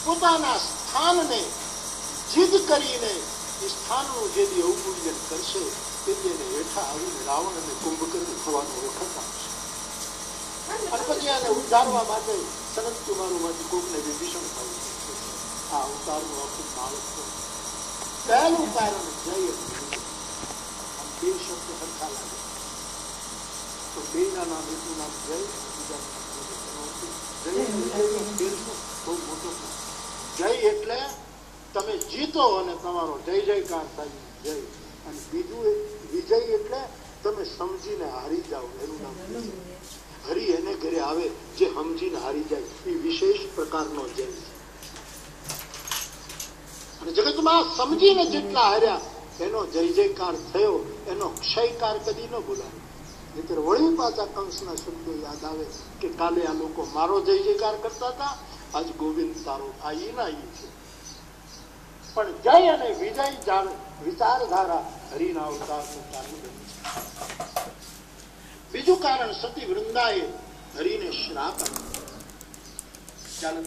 પોતાના સ્થાનને જીદ કરીને એ સ્થાનનું જે દી અવમૂલ્યન કરશે તે એને હેઠા આવીને રાવણ અને કુંભકર્ણ થવાનો વખત આવશે. અને પછી એને ઉદ્ધારવા માટે સનત કુમારોમાંથી કોકને વિભીષણ થવું પડશે. આ અવતારનું આખું બાળક પહેલું કારણ જય. બે શબ્દ સરખા લાગે તો બે ના નામ એટલું નામ જય, બીજા બહુ મોટો. જય એટલે તમે જીતો અને તમારો જય જયકાર થાય જય. અને બીજું વિજય એટલે તમે સમજીને હારી જાઓ એનું નામ વિજય. હરી એને ઘરે આવે જે સમજીને હારી જાય એ વિશેષ પ્રકારનો જય છે. અને જગતમાં સમજીને જેટલા હાર્યા એનો જય જયકાર થયો, એનો ક્ષયકાર કદી ન ભૂલાય. નહીતર વળી પાછા કંસના શબ્દો યાદ આવે કે કાલે આ લોકો મારો જય જયકાર કરતા હતા, આજ ગોવિંદ તારો આ ઈના ઈ છે. પણ જય અને વિજય વિચારધારા હરિના અવતારનું કારણ બની છે. બીજું કારણ સતી વૃંદાએ હરિને શ્રાપ આપ્યો. ચાલન